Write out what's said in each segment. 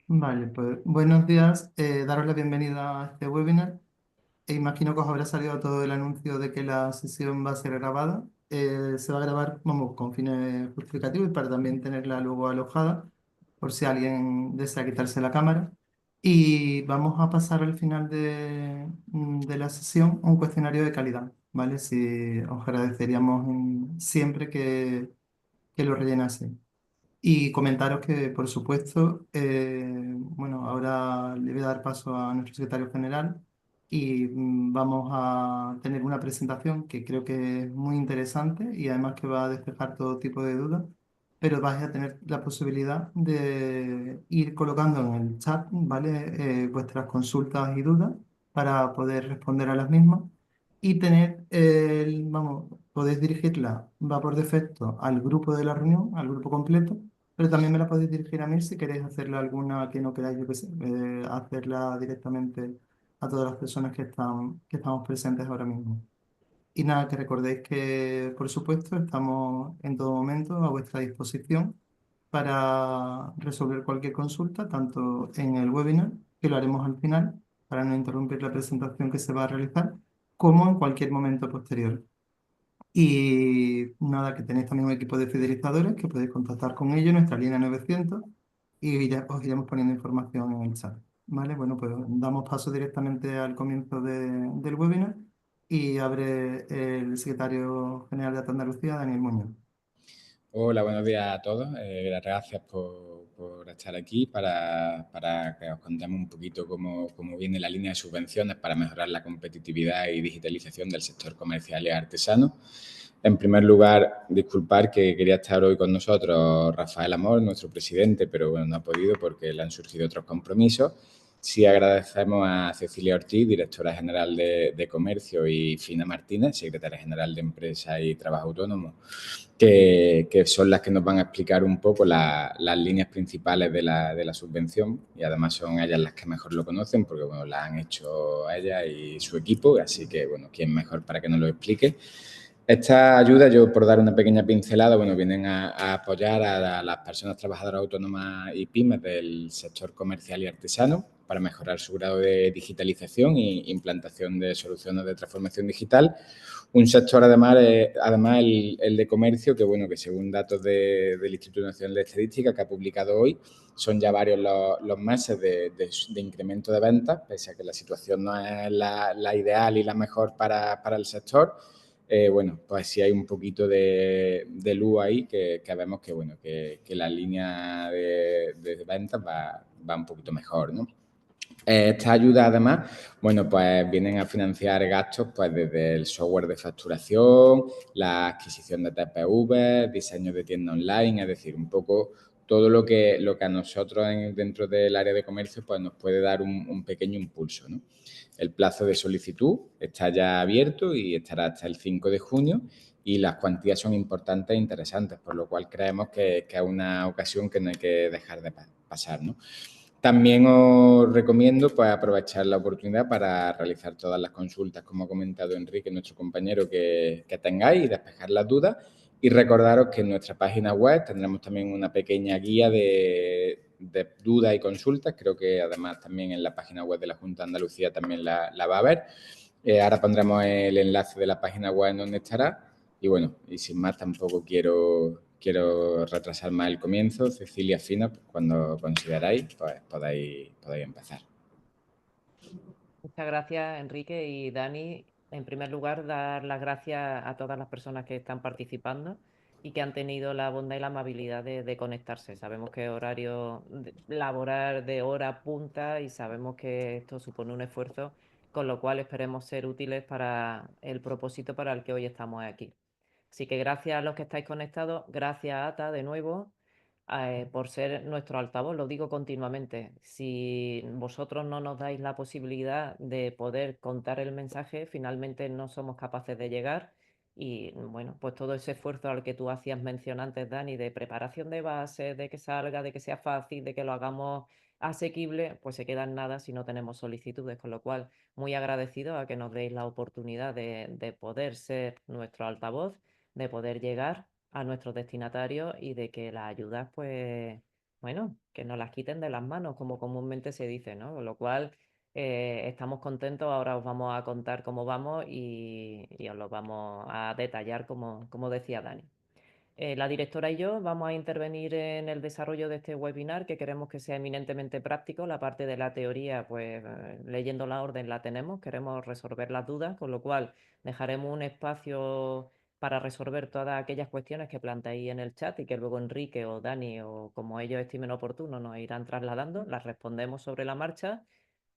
Vale, pues buenos días. Daros la bienvenida a este webinar. Imagino que os habrá salido todo el anuncio de que la sesión va a ser grabada. Se va a grabar, vamos, con fines justificativos y para también tenerla luego alojada, por si alguien desea quitarse la cámara. Y vamos a pasar al final de la sesión un cuestionario de calidad, ¿vale? Si os agradeceríamos siempre que lo rellenase. Y comentaros que, por supuesto, bueno, ahora le voy a dar paso a nuestro secretario general y vamos a tener una presentación que creo que es muy interesante y además que va a despejar todo tipo de dudas, pero vais a tener la posibilidad de ir colocando en el chat, ¿vale? Vuestras consultas y dudas para poder responder a las mismas y tener, vamos, podéis dirigirla, va por defecto al grupo de la reunión, al grupo completo, pero también me la podéis dirigir a mí si queréis hacerle alguna que no queráis, yo qué sé, hacerla directamente a todas las personas que estamos presentes ahora mismo. Y nada, que recordéis que, por supuesto, estamos en todo momento a vuestra disposición para resolver cualquier consulta, tanto en el webinar, que lo haremos al final, para no interrumpir la presentación que se va a realizar, como en cualquier momento posterior. Y nada, que tenéis también un equipo de fidelizadores que podéis contactar con ellos en nuestra línea 900 y os iremos poniendo información en el chat. ¿Vale? Bueno, pues damos paso directamente al comienzo del webinar y abre el secretario general de Andalucía, Daniel Muñoz. Hola, buenos días a todos. Gracias por estar aquí para que os contemos un poquito cómo viene la línea de subvenciones para mejorar la competitividad y digitalización del sector comercial y artesano. En primer lugar, disculpar que quería estar hoy con nosotros Rafael Amor, nuestro presidente, pero bueno, no ha podido porque le han surgido otros compromisos. Sí agradecemos a Cecilia Ortiz, directora general de Comercio, y Fina Martínez, secretaria general de Empresa y Trabajo Autónomo, que son las que nos van a explicar un poco las líneas principales de la subvención, y además son ellas las que mejor lo conocen porque bueno, la han hecho ella y su equipo, así que bueno, ¿quién mejor para que nos lo explique? Esta ayuda, yo por dar una pequeña pincelada, bueno, vienen a apoyar a las personas trabajadoras autónomas y pymes del sector comercial y artesano para mejorar su grado de digitalización e implantación de soluciones de transformación digital. Un sector, además el de comercio, que bueno, que según datos del Instituto Nacional de Estadística que ha publicado hoy, son ya varios los meses de incremento de ventas, pese a que la situación no es la ideal y la mejor para el sector. Bueno, pues sí hay un poquito de luz ahí que vemos que, bueno, que la línea de ventas va un poquito mejor, ¿no? Esta ayuda, además, bueno, pues vienen a financiar gastos pues desde el software de facturación, la adquisición de TPV, diseño de tienda online, es decir, un poco todo lo que a nosotros dentro del área de comercio pues nos puede dar un pequeño impulso, ¿no? El plazo de solicitud está ya abierto y estará hasta el 5 de junio y las cuantías son importantes e interesantes, por lo cual creemos que es una ocasión que no hay que dejar de pasar, ¿no? También os recomiendo pues, aprovechar la oportunidad para realizar todas las consultas, como ha comentado Enrique, nuestro compañero, que tengáis y despejar las dudas. Y recordaros que en nuestra página web tendremos también una pequeña guía de dudas y consultas. Creo que además también en la página web de la Junta de Andalucía también la va a ver. Ahora pondremos el enlace de la página web en donde estará. Y bueno, y sin más tampoco quiero retrasar más el comienzo. Cecilia, Fina, cuando consideráis, pues podéis empezar. Muchas gracias, Enrique y Dani. En primer lugar, dar las gracias a todas las personas que están participando y que han tenido la bondad y la amabilidad de conectarse. Sabemos que es horario laboral de hora punta y sabemos que esto supone un esfuerzo, con lo cual esperemos ser útiles para el propósito para el que hoy estamos aquí. Así que gracias a los que estáis conectados, gracias a ATA de nuevo por ser nuestro altavoz, lo digo continuamente. Si vosotros no nos dais la posibilidad de poder contar el mensaje, finalmente no somos capaces de llegar. Y bueno, pues todo ese esfuerzo al que tú hacías mención antes, Dani, de preparación de base, de que salga, de que sea fácil, de que lo hagamos asequible, pues se queda en nada si no tenemos solicitudes. Con lo cual, muy agradecido a que nos deis la oportunidad de poder ser nuestro altavoz, de poder llegar a nuestros destinatarios y de que las ayudas, pues, bueno, que nos las quiten de las manos, como comúnmente se dice, ¿no? Con lo cual, estamos contentos, ahora os vamos a contar cómo vamos y os lo vamos a detallar como decía Dani. La directora y yo vamos a intervenir en el desarrollo de este webinar que queremos que sea eminentemente práctico. La parte de la teoría, pues leyendo la orden la tenemos, queremos resolver las dudas, con lo cual dejaremos un espacio para resolver todas aquellas cuestiones que planteáis en el chat y que luego Enrique o Dani o como ellos estimen oportuno nos irán trasladando. Las respondemos sobre la marcha.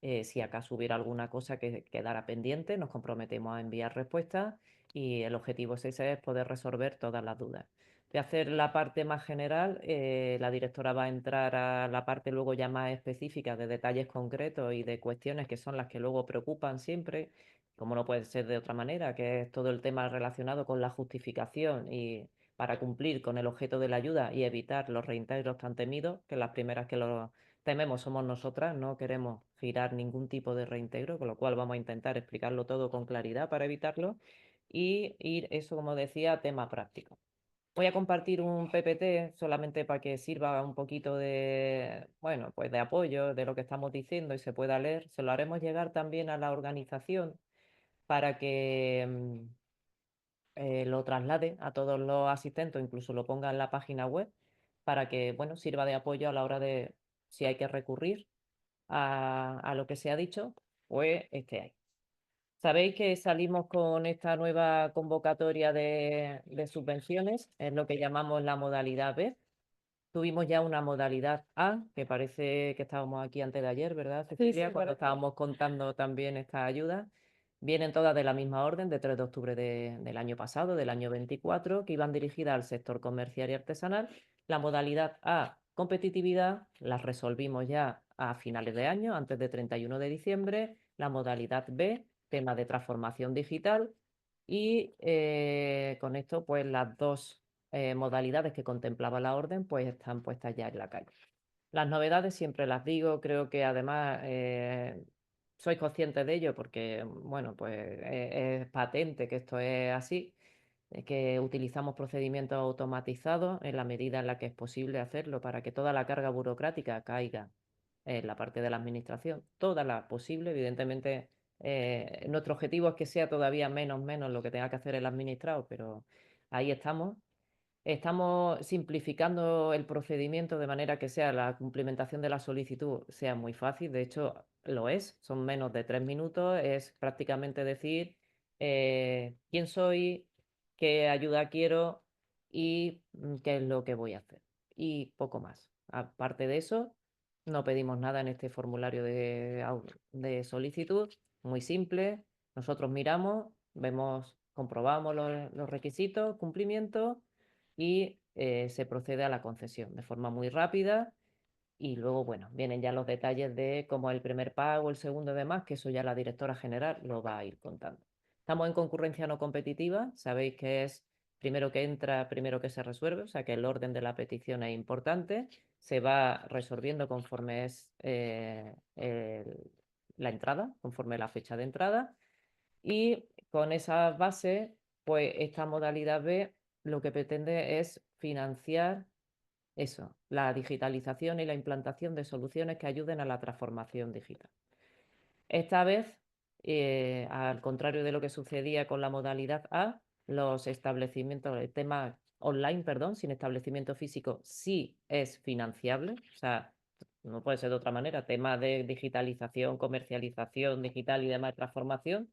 Si acaso hubiera alguna cosa que quedara pendiente, nos comprometemos a enviar respuestas y el objetivo es ese, es poder resolver todas las dudas. Voy a hacer la parte más general, la directora va a entrar a la parte luego ya más específica de detalles concretos y de cuestiones que son las que luego preocupan siempre, como no puede ser de otra manera, que es todo el tema relacionado con la justificación y para cumplir con el objeto de la ayuda y evitar los reintegros tan temidos, que las primeras que los tememos somos nosotras, no queremos girar ningún tipo de reintegro, con lo cual vamos a intentar explicarlo todo con claridad para evitarlo y ir, eso como decía, a tema práctico. Voy a compartir un PPT solamente para que sirva un poquito de, bueno, pues de apoyo de lo que estamos diciendo y se pueda leer. Se lo haremos llegar también a la organización para que lo traslade a todos los asistentes, incluso lo ponga en la página web, para que, bueno, sirva de apoyo a la hora de, si hay que recurrir a lo que se ha dicho, pues esté ahí. Sabéis que salimos con esta nueva convocatoria de subvenciones, es lo que llamamos la modalidad B. Tuvimos ya una modalidad A, que parece que estábamos aquí antes de ayer, ¿verdad, Cecilia? sí, Cuando correcto. estábamos contando también esta ayuda. Vienen todas de la misma orden, de 3 de octubre del año pasado, del año 24, que iban dirigidas al sector comercial y artesanal. La modalidad A, competitividad, las resolvimos ya a finales de año, antes de 31 de diciembre. La modalidad B, tema de transformación digital. Y con esto, pues las dos modalidades que contemplaba la orden, pues están puestas ya en la calle. Las novedades siempre las digo, creo que además sois conscientes de ello porque, bueno, pues es patente que esto es así, que utilizamos procedimientos automatizados en la medida en la que es posible hacerlo para que toda la carga burocrática caiga en la parte de la administración, toda la posible, evidentemente. Nuestro objetivo es que sea todavía menos lo que tenga que hacer el administrado, pero ahí estamos. Estamos simplificando el procedimiento de manera que sea la cumplimentación de la solicitud sea muy fácil. De hecho, lo es. Son menos de 3 minutos. Es prácticamente decir quién soy, qué ayuda quiero y qué es lo que voy a hacer. Y poco más. Aparte de eso, no pedimos nada en este formulario de solicitud. Muy simple. Nosotros miramos, vemos, comprobamos los requisitos, cumplimiento y se procede a la concesión de forma muy rápida. Y luego, bueno, vienen ya los detalles de cómo el primer pago, el segundo y demás, que eso ya la directora general lo va a ir contando. Estamos en concurrencia no competitiva, sabéis que es primero que entra, primero que se resuelve, o sea que el orden de la petición es importante, se va resolviendo conforme es la entrada, conforme la fecha de entrada, y con esa base, pues esta modalidad B lo que pretende es financiar eso, la digitalización y la implantación de soluciones que ayuden a la transformación digital. Esta vez, al contrario de lo que sucedía con la modalidad A, los establecimientos, el tema online, perdón, sin establecimiento físico, sí es financiable, o sea, no puede ser de otra manera, tema de digitalización, comercialización digital y demás transformación,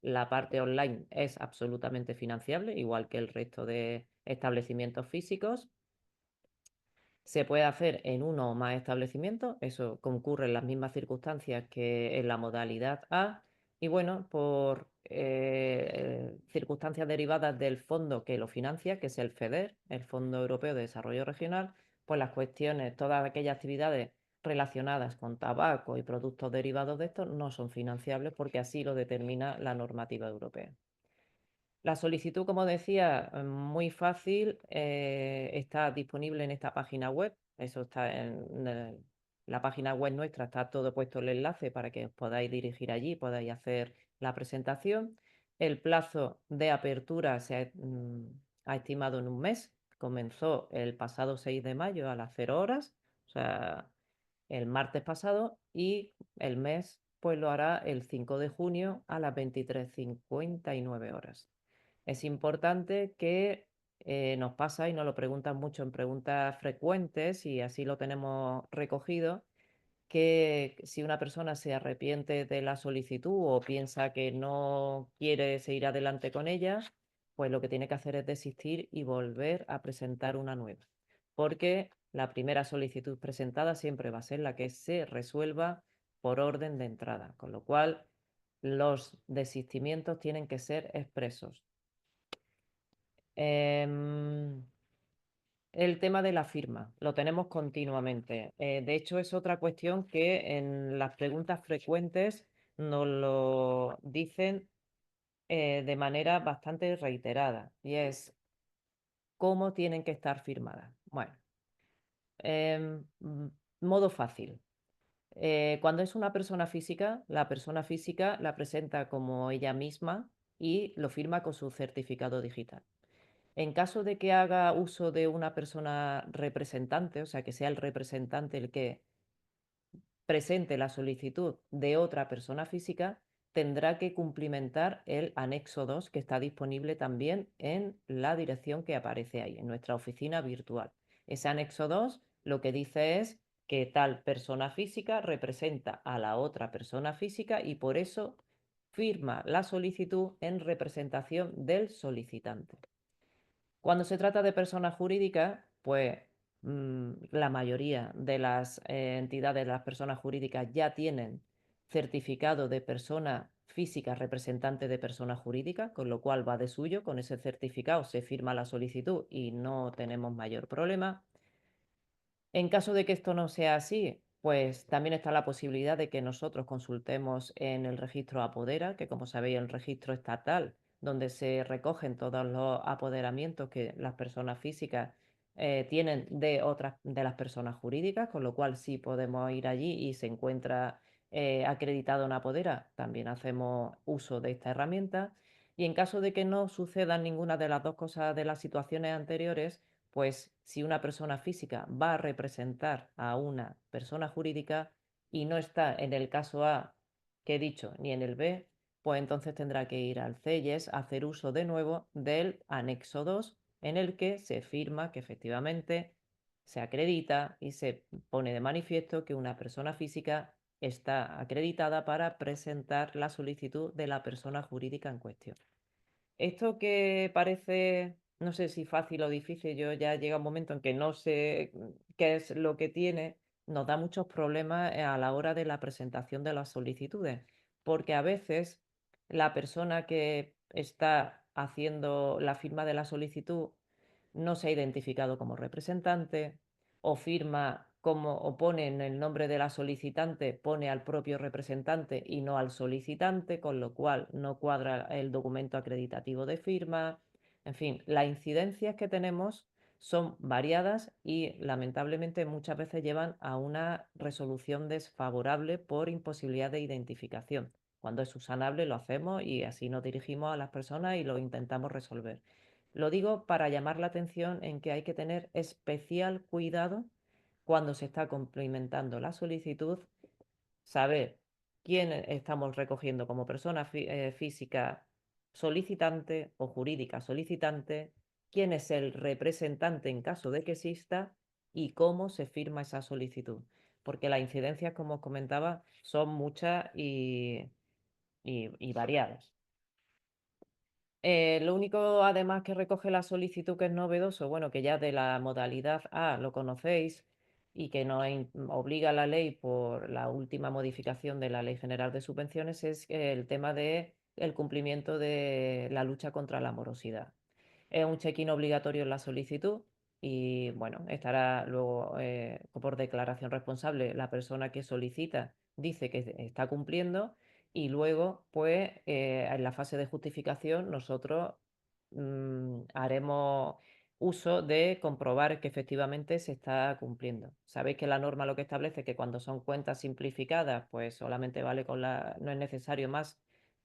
la parte online es absolutamente financiable, igual que el resto de establecimientos físicos. Se puede hacer en uno o más establecimientos, eso concurre en las mismas circunstancias que en la modalidad A. Y bueno, por circunstancias derivadas del fondo que lo financia, que es el FEDER, el Fondo Europeo de Desarrollo Regional, pues las cuestiones, todas aquellas actividades relacionadas con tabaco y productos derivados de estos no son financiables porque así lo determina la normativa europea. La solicitud, como decía, muy fácil, está disponible en esta página web. Eso está en la página web nuestra, está todo puesto el enlace para que os podáis dirigir allí, podáis hacer la presentación. El plazo de apertura se ha estimado en un mes, comenzó el pasado 6 de mayo a las 0 horas, o sea, el martes pasado, y el mes pues lo hará el 5 de junio a las 23:59 horas. Es importante que nos pasa y nos lo preguntan mucho en preguntas frecuentes y así lo tenemos recogido, que si una persona se arrepiente de la solicitud o piensa que no quiere seguir adelante con ella, pues lo que tiene que hacer es desistir y volver a presentar una nueva. Porque la primera solicitud presentada siempre va a ser la que se resuelva por orden de entrada, con lo cual los desistimientos tienen que ser expresos. El tema de la firma, lo tenemos continuamente. De hecho, es otra cuestión que en las preguntas frecuentes nos lo dicen de manera bastante reiterada, y es cómo tienen que estar firmadas. Bueno, modo fácil. Cuando es una persona física, la persona física la presenta como ella misma y lo firma con su certificado digital. En caso de que haga uso de una persona representante, o sea, que sea el representante el que presente la solicitud de otra persona física, tendrá que cumplimentar el anexo 2 que está disponible también en la dirección que aparece ahí, en nuestra oficina virtual. Ese anexo 2 lo que dice es que tal persona física representa a la otra persona física y por eso firma la solicitud en representación del solicitante. Cuando se trata de personas jurídicas, pues la mayoría de las entidades, de las personas jurídicas ya tienen certificado de persona física representante de persona jurídica, con lo cual va de suyo, con ese certificado se firma la solicitud y no tenemos mayor problema. En caso de que esto no sea así, pues también está la posibilidad de que nosotros consultemos en el registro Apodera, que como sabéis es el registro estatal, donde se recogen todos los apoderamientos que las personas físicas tienen de otras de las personas jurídicas, con lo cual sí podemos ir allí y se encuentra acreditado en Apodera, también hacemos uso de esta herramienta. Y en caso de que no sucedan ninguna de las dos cosas de las situaciones anteriores, pues si una persona física va a representar a una persona jurídica y no está en el caso A que he dicho ni en el B, pues entonces tendrá que ir al CELLES a hacer uso de nuevo del anexo 2 en el que se firma que efectivamente se acredita y se pone de manifiesto que una persona física está acreditada para presentar la solicitud de la persona jurídica en cuestión. Esto que parece, no sé si fácil o difícil, yo ya llega un momento en que no sé qué es lo que tiene, nos da muchos problemas a la hora de la presentación de las solicitudes, porque a veces la persona que está haciendo la firma de la solicitud no se ha identificado como representante o firma como o pone en el nombre de la solicitante, pone al propio representante y no al solicitante, con lo cual no cuadra el documento acreditativo de firma. En fin, las incidencias que tenemos son variadas y lamentablemente muchas veces llevan a una resolución desfavorable por imposibilidad de identificación. Cuando es subsanable lo hacemos y así nos dirigimos a las personas y lo intentamos resolver. Lo digo para llamar la atención en que hay que tener especial cuidado cuando se está cumplimentando la solicitud, saber quién estamos recogiendo como persona física solicitante o jurídica solicitante, quién es el representante en caso de que exista y cómo se firma esa solicitud. Porque las incidencias, como os comentaba, son muchas y variadas. Lo único, además, que recoge la solicitud que es novedoso, bueno, que ya de la modalidad A lo conocéis y que nos obliga la ley por la última modificación de la Ley General de Subvenciones, es el tema de el cumplimiento de la lucha contra la morosidad. Es un check-in obligatorio en la solicitud y, bueno, estará luego por declaración responsable la persona que solicita dice que está cumpliendo y luego, pues, en la fase de justificación nosotros haremos uso de comprobar que efectivamente se está cumpliendo. Sabéis que la norma lo que establece es que cuando son cuentas simplificadas, pues solamente vale con no es necesario más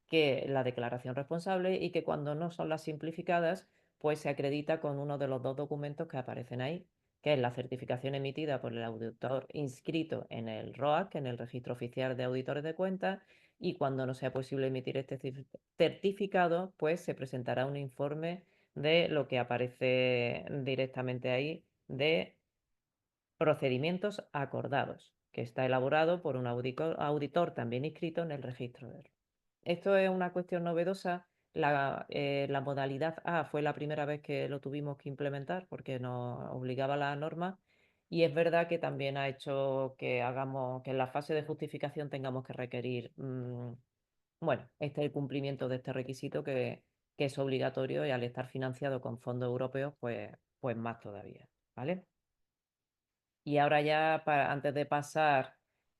que la declaración responsable y que cuando no son las simplificadas, pues se acredita con uno de los dos documentos que aparecen ahí, que es la certificación emitida por el auditor inscrito en el ROAC, en el Registro Oficial de Auditores de Cuentas, y cuando no sea posible emitir este certificado, pues se presentará un informe de lo que aparece directamente ahí de procedimientos acordados, que está elaborado por un auditor también inscrito en el registro de ROAC. Esto es una cuestión novedosa. La modalidad A fue la primera vez que lo tuvimos que implementar porque nos obligaba la norma, y es verdad que también ha hecho que que en la fase de justificación tengamos que requerir, el cumplimiento de este requisito que es obligatorio, y al estar financiado con fondos europeos, pues más todavía, ¿vale? Y ahora ya, antes de pasar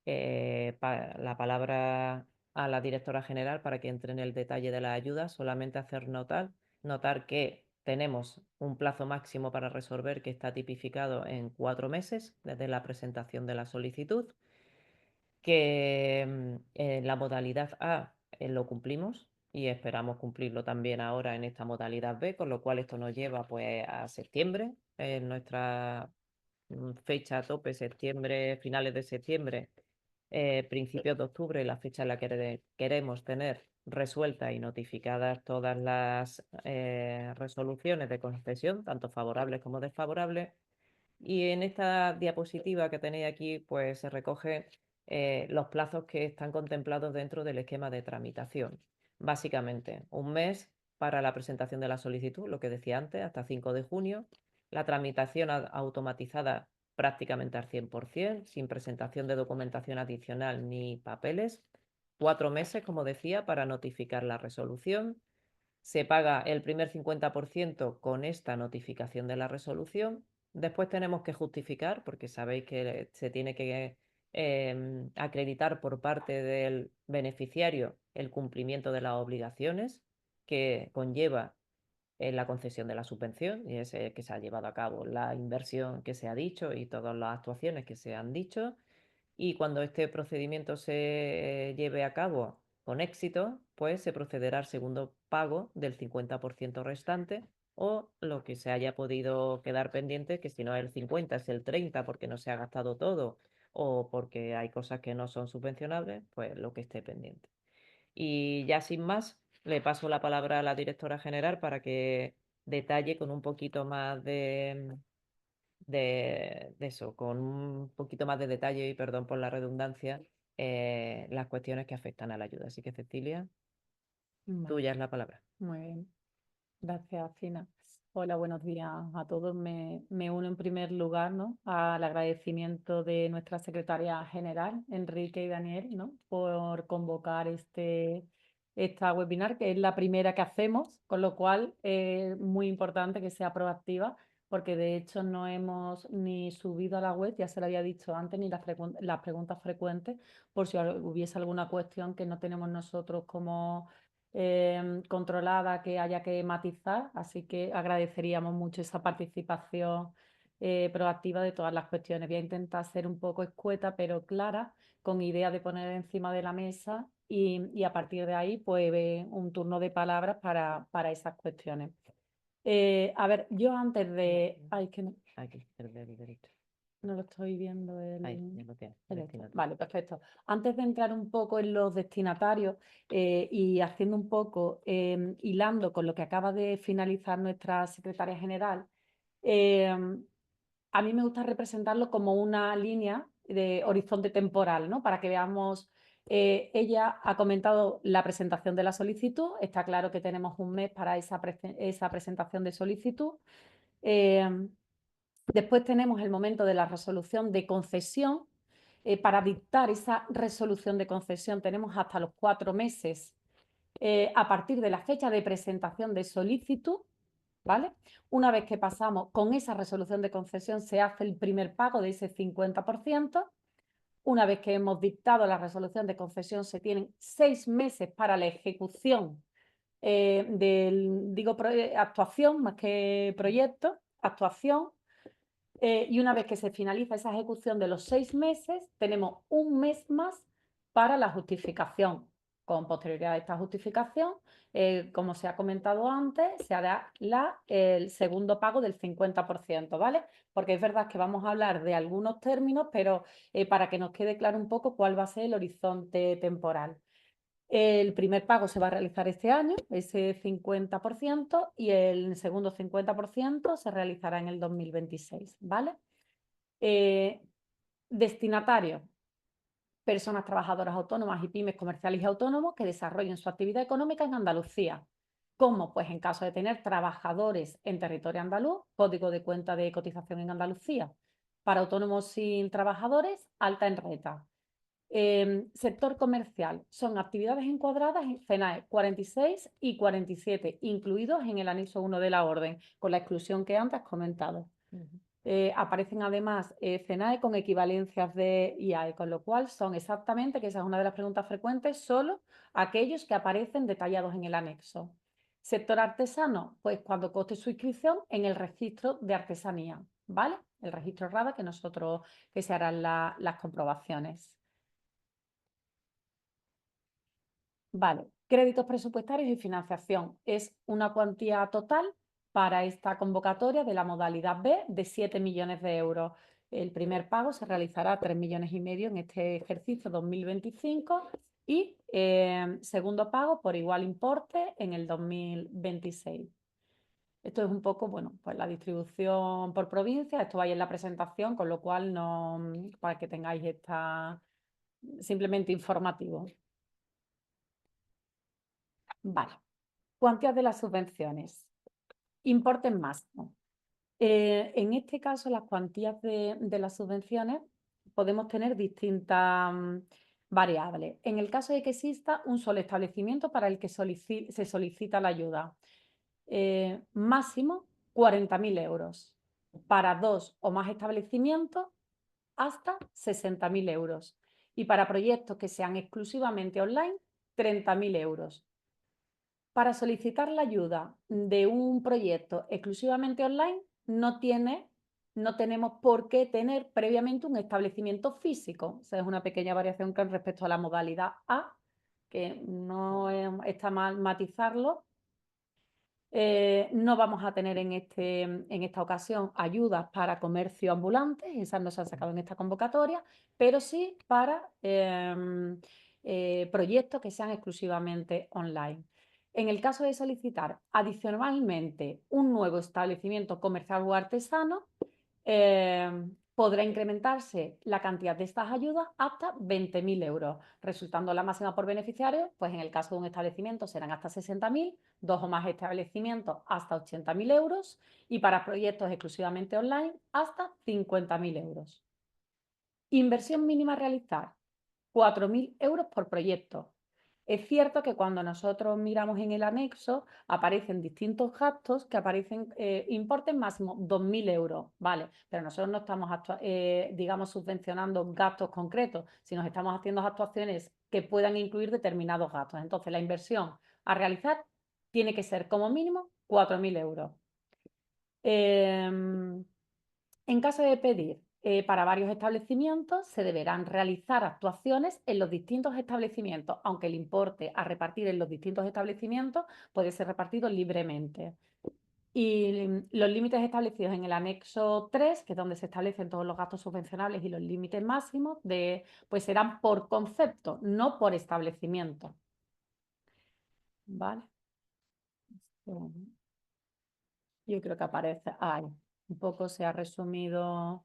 la palabra a la directora general para que entre en el detalle de la ayuda, solamente hacer notar que tenemos un plazo máximo para resolver que está tipificado en 4 meses desde la presentación de la solicitud, que en la modalidad A lo cumplimos y esperamos cumplirlo también ahora en esta modalidad B, con lo cual esto nos lleva pues a septiembre, en nuestra fecha a tope, septiembre, finales de septiembre, principios de octubre, la fecha en la que queremos tener resueltas y notificadas todas las resoluciones de concesión, tanto favorables como desfavorables. Y en esta diapositiva que tenéis aquí, pues se recoge los plazos que están contemplados dentro del esquema de tramitación. Básicamente, un mes para la presentación de la solicitud, lo que decía antes, hasta 5 de junio. La tramitación automatizada prácticamente al 100%, sin presentación de documentación adicional ni papeles. 4 meses, como decía, para notificar la resolución. Se paga el primer 50% con esta notificación de la resolución. Después tenemos que justificar, porque sabéis que se tiene que acreditar por parte del beneficiario el cumplimiento de las obligaciones que conlleva la concesión de la subvención, y es que se ha llevado a cabo la inversión que se ha dicho y todas las actuaciones que se han dicho. Y cuando este procedimiento se lleve a cabo con éxito, pues se procederá al segundo pago del 50% restante, o lo que se haya podido quedar pendiente, que si no es el 50 es el 30 porque no se ha gastado todo o porque hay cosas que no son subvencionables, pues lo que esté pendiente. Y ya sin más, le paso la palabra a la directora general para que detalle con un poquito más de eso, con un poquito más de detalle, y perdón por la redundancia, las cuestiones que afectan a la ayuda. Así que, Cecilia, Vale, tuya es la palabra. muy bien. Gracias, Fina. Hola, buenos días a todos. Me uno en primer lugar, ¿no?, al agradecimiento de nuestra secretaria general, Enrique y Daniel, ¿no?, por convocar esta webinar, que es la primera que hacemos, con lo cual es muy importante que sea proactiva, porque de hecho no hemos ni subido a la web, ya se lo había dicho antes, ni las preguntas frecuentes, por si hubiese alguna cuestión que no tenemos nosotros como controlada, que haya que matizar, así que agradeceríamos mucho esa participación proactiva de todas las cuestiones. Voy a intentar ser un poco escueta pero clara, con idea de poner encima de la mesa y a partir de ahí pues un turno de palabras para esas cuestiones. A ver, yo antes de... Ay, que no... Aquí, el derecho. No lo estoy viendo. Ahí, ya lo tienes. Vale, perfecto. Antes de entrar un poco en los destinatarios y haciendo un poco, hilando con lo que acaba de finalizar nuestra secretaria general, a mí me gusta representarlo como una línea de horizonte temporal, ¿no?, para que veamos. Ella ha comentado la presentación de la solicitud. Está claro que tenemos un mes para esa presentación de solicitud. Después tenemos el momento de la resolución de concesión. Para dictar esa resolución de concesión tenemos hasta los 4 meses a partir de la fecha de presentación de solicitud, ¿vale? Una vez que pasamos con esa resolución de concesión, se hace el primer pago de ese 50%. Una vez que hemos dictado la resolución de concesión, se tienen 6 meses para la ejecución actuación más que proyecto, actuación. Y una vez que se finaliza esa ejecución de los 6 meses, tenemos un mes más para la justificación. Con posterioridad a esta justificación, como se ha comentado antes, se hará el segundo pago del 50%, ¿vale? Porque es verdad que vamos a hablar de algunos términos, pero para que nos quede claro un poco cuál va a ser el horizonte temporal. El primer pago se va a realizar este año, ese 50%, y el segundo 50% se realizará en el 2026, ¿vale? Destinatario: personas trabajadoras autónomas y pymes comerciales y autónomos que desarrollen su actividad económica en Andalucía. ¿Cómo? Pues en caso de tener trabajadores en territorio andaluz, código de cuenta de cotización en Andalucía. Para autónomos sin trabajadores, alta en renta. Sector comercial: son actividades encuadradas en CENAE 46 y 47, incluidos en el anexo 1 de la orden, con la exclusión que antes has comentado. Aparecen además CENAE con equivalencias de IAE, con lo cual son exactamente, que esa es una de las preguntas frecuentes, solo aquellos que aparecen detallados en el anexo. Sector artesano: pues cuando conste su inscripción en el registro de artesanía, ¿vale? El registro RADA que se harán las comprobaciones. Vale, créditos presupuestarios y financiación. Es una cuantía total para esta convocatoria de la modalidad B de 7 millones de euros. El primer pago se realizará 3,5 millones en este ejercicio 2025 y segundo pago por igual importe en el 2026. Esto es un poco, bueno, pues la distribución por provincia. Esto va ahí en la presentación, con lo cual no, para que tengáis esta, simplemente informativo. Vale. Cuantías de las subvenciones. Importes máximo. En este caso, las cuantías de las subvenciones podemos tener distintas variables. En el caso de que exista un solo establecimiento para el que se solicita la ayuda, máximo 40.000 euros. Para 2 o más establecimientos, hasta 60.000 euros. Y para proyectos que sean exclusivamente online, 30.000 euros. Para solicitar la ayuda de un proyecto exclusivamente online, no tenemos por qué tener previamente un establecimiento físico. O sea, es una pequeña variación con respecto a la modalidad A, que no está mal matizarlo. No vamos a tener en esta ocasión ayudas para comercio ambulante, esas no se han sacado en esta convocatoria, pero sí para proyectos que sean exclusivamente online. En el caso de solicitar adicionalmente un nuevo establecimiento comercial o artesano, podrá incrementarse la cantidad de estas ayudas hasta 20.000 euros, resultando la máxima por beneficiario, pues en el caso de un establecimiento serán hasta 60.000, 2 o más establecimientos hasta 80.000 euros y para proyectos exclusivamente online hasta 50.000 euros. Inversión mínima a realizar, 4.000 euros por proyecto. Es cierto que cuando nosotros miramos en el anexo aparecen distintos gastos que aparecen importes máximo 2.000 euros, ¿vale? Pero nosotros no estamos, digamos, subvencionando gastos concretos, sino que estamos haciendo actuaciones que puedan incluir determinados gastos. Entonces, la inversión a realizar tiene que ser como mínimo 4.000 euros. En caso de pedir para varios establecimientos, se deberán realizar actuaciones en los distintos establecimientos, aunque el importe a repartir en los distintos establecimientos puede ser repartido libremente. Y los límites establecidos en el anexo 3, que es donde se establecen todos los gastos subvencionables y los límites máximos, pues serán por concepto, no por establecimiento. ¿Vale? Yo creo que aparece ahí. Un poco se ha resumido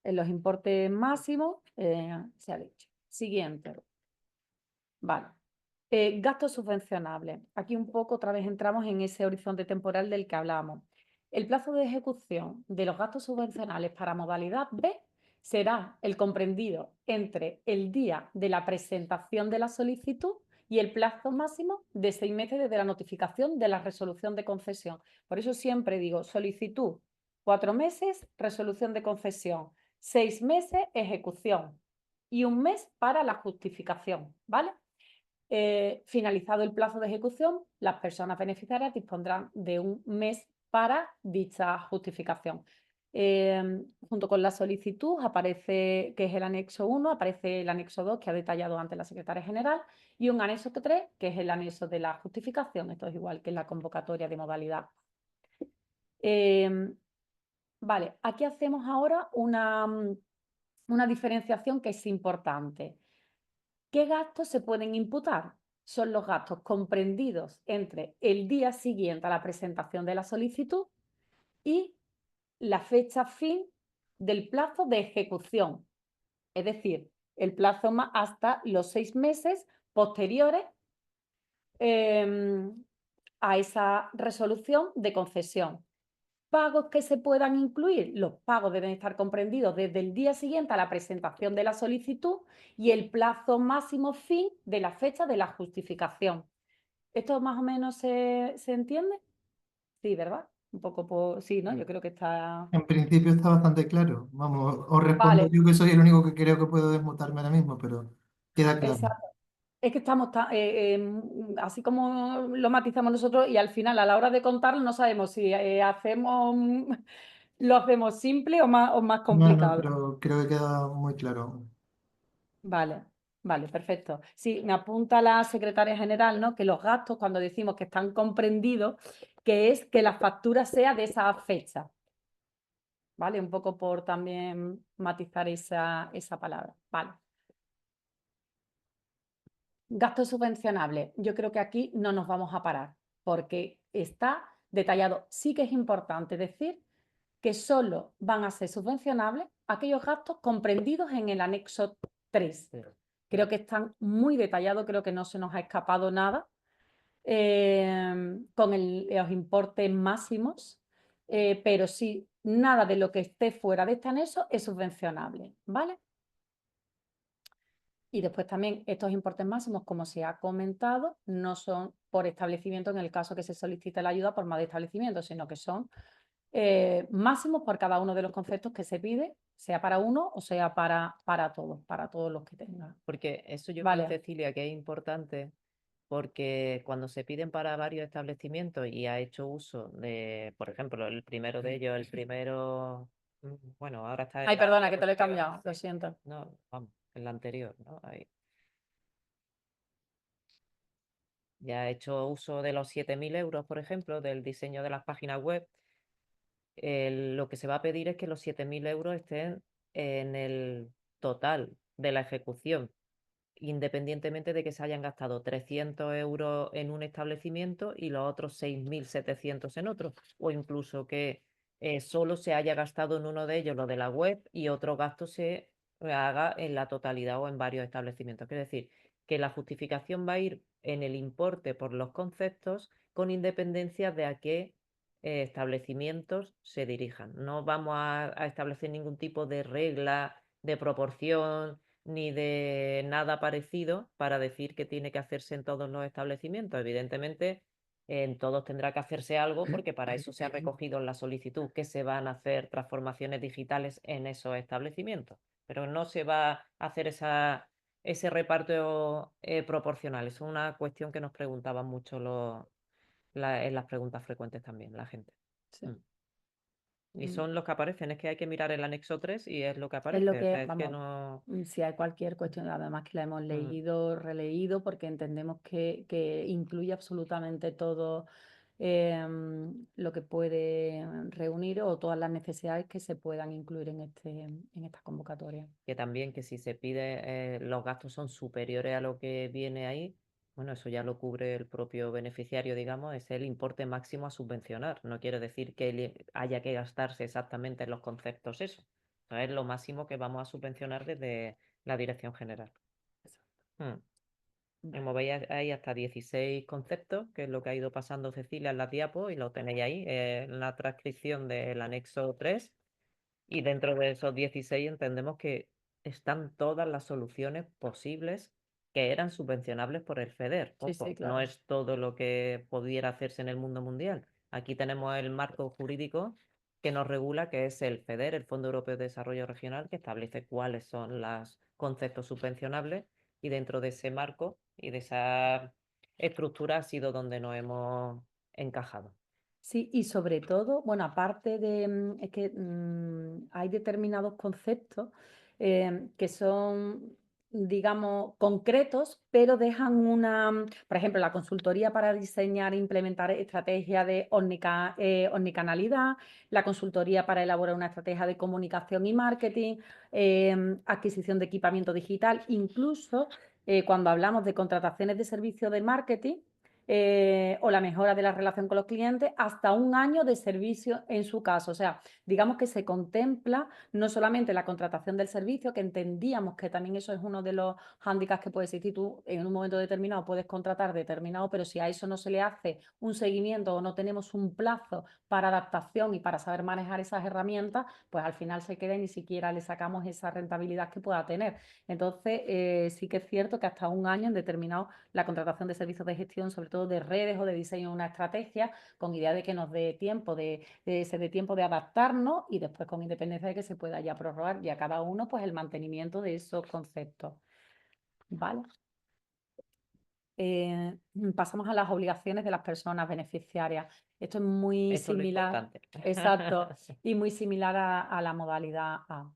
en los importes máximos, se ha dicho. Siguiente. Vale. Gastos subvencionables. Aquí un poco otra vez entramos en ese horizonte temporal del que hablamos. El plazo de ejecución de los gastos subvencionales para modalidad B será el comprendido entre el día de la presentación de la solicitud y el plazo máximo de 6 meses desde la notificación de la resolución de concesión. Por eso siempre digo solicitud, 4 meses, resolución de concesión, 6 meses, ejecución y 1 mes para la justificación, ¿vale? Finalizado el plazo de ejecución, las personas beneficiarias dispondrán de 1 mes para dicha justificación. Junto con la solicitud aparece, que es el anexo 1, aparece el anexo 2 que ha detallado antes la secretaria general y un anexo 3 que es el anexo de la justificación. Esto es igual que en la convocatoria de modalidad. Vale, aquí hacemos ahora una diferenciación que es importante. ¿Qué gastos se pueden imputar? Son los gastos comprendidos entre el día siguiente a la presentación de la solicitud y la fecha fin del plazo de ejecución, es decir, el plazo más hasta los 6 meses posteriores a esa resolución de concesión. Pagos que se puedan incluir. Los pagos deben estar comprendidos desde el día siguiente a la presentación de la solicitud y el plazo máximo fin de la fecha de la justificación. ¿Esto más o menos se entiende? Sí, ¿verdad? Un poco por... Sí, ¿no? Yo creo que está... En principio está bastante claro. Vamos, os respondo Vale, yo que soy el único que creo que puedo desmutarme ahora mismo, pero queda claro. exacto. Es que estamos así como lo matizamos nosotros y al final a la hora de contarlo no sabemos si lo hacemos simple o más No, no, complicado. pero creo que queda muy claro. Vale, vale, perfecto. Sí, me apunta la secretaria general, ¿no? Que los gastos, cuando decimos que están comprendidos, que es que la factura sea de esa fecha. ¿Vale? Un poco por también matizar esa palabra. Vale. Gastos subvencionables. Yo creo que aquí no nos vamos a parar porque está detallado. Sí que es importante decir que solo van a ser subvencionables aquellos gastos comprendidos en el anexo 3. Creo que están muy detallados, creo que no se nos ha escapado nada con los importes máximos, pero sí, nada de lo que esté fuera de este anexo es subvencionable, ¿vale? Y después también estos importes máximos, como se ha comentado, no son por establecimiento en el caso que se solicite la ayuda por más de establecimiento, sino que son máximos por cada uno de los conceptos que se pide, sea para uno o sea para todos los que tengan. Porque eso yo creo, Vale. Cecilia, que es importante, porque cuando se piden para varios establecimientos y ha hecho uso de, por ejemplo, el primero de ellos, bueno, ahora está Ay, en la perdona, que te lo he diapositiva. cambiado, lo siento. No, vamos, en la anterior, ¿no? Ahí. Ya ha hecho uso de los 7.000 euros, por ejemplo, del diseño de las páginas web. Lo que se va a pedir es que los 7.000 euros estén en el total de la ejecución, independientemente de que se hayan gastado 300 euros en un establecimiento y los otros 6.700 en otro, o incluso que solo se haya gastado en uno de ellos lo de la web y otro gasto se haga en la totalidad o en varios establecimientos. Quiere decir que la justificación va a ir en el importe por los conceptos con independencia de a qué establecimientos se dirijan. No vamos a establecer ningún tipo de regla de proporción ni de nada parecido para decir que tiene que hacerse en todos los establecimientos. Evidentemente, en todos tendrá que hacerse algo porque para eso se ha recogido en la solicitud que se van a hacer transformaciones digitales en esos establecimientos. Pero no se va a hacer ese reparto proporcional. Es una cuestión que nos preguntaban mucho en las preguntas frecuentes también la gente. Sí. Y son los que aparecen, es que hay que mirar el anexo 3 y es lo que Es aparece. lo O sea, que, es que vamos, no... si hay cualquier cuestión, además que la hemos leído, releído, porque entendemos que incluye absolutamente todo lo que puede reunir o todas las necesidades que se puedan incluir en esta convocatoria. Que también que si se pide, los gastos son superiores a lo que viene ahí, bueno, eso ya lo cubre el propio beneficiario, digamos, es el importe máximo a subvencionar. No quiere decir que haya que gastarse exactamente en los conceptos eso. No es lo máximo que vamos a subvencionar desde la Dirección General. Como veis, hay hasta 16 conceptos, que es lo que ha ido pasando Cecilia en la diapo, y lo tenéis ahí en la transcripción del anexo 3. Y dentro de esos 16 entendemos que están todas las soluciones posibles que eran subvencionables por el FEDER. Sí, Ojo, sí, claro. no es todo lo que pudiera hacerse en el mundo mundial. Aquí tenemos el marco jurídico que nos regula, que es el FEDER, el Fondo Europeo de Desarrollo Regional, que establece cuáles son los conceptos subvencionables, y dentro de ese marco y de esa estructura ha sido donde nos hemos encajado. Sí, y sobre todo, bueno, aparte de, es que hay determinados conceptos que son, digamos, concretos, pero dejan por ejemplo, la consultoría para diseñar e implementar estrategias de omnicanalidad, la consultoría para elaborar una estrategia de comunicación y marketing, adquisición de equipamiento digital, incluso cuando hablamos de contrataciones de servicios de marketing, o la mejora de la relación con los clientes, hasta 1 año de servicio en su caso. O sea, digamos que se contempla no solamente la contratación del servicio, que entendíamos que también eso es uno de los hándicaps que puede existir. Tú en un momento determinado puedes contratar determinado, pero si a eso no se le hace un seguimiento o no tenemos un plazo para adaptación y para saber manejar esas herramientas, pues al final se queda y ni siquiera le sacamos esa rentabilidad que pueda tener. Entonces, sí que es cierto que hasta 1 año en determinado la contratación de servicios de gestión, sobre todo de redes o de diseño de una estrategia, con idea de que nos dé tiempo se dé tiempo de adaptarnos y después con independencia de que se pueda ya prorrogar ya cada uno pues el mantenimiento de esos conceptos. ¿Vale? Pasamos a las obligaciones de las personas beneficiarias. Esto es muy Esto es lo similar, importante. exacto, y muy similar a la modalidad A.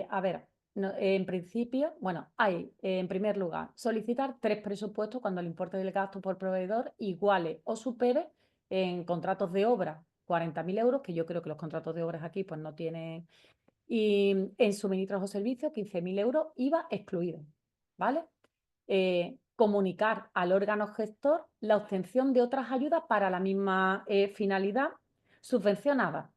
A ver, en principio, bueno, hay, en primer lugar, solicitar 3 presupuestos cuando el importe del gasto por proveedor iguale o supere en contratos de obra 40.000 euros, que yo creo que los contratos de obras aquí pues no tienen, y en suministros o servicios 15.000 euros, IVA excluido, ¿vale? Comunicar al órgano gestor la obtención de otras ayudas para la misma finalidad subvencionada.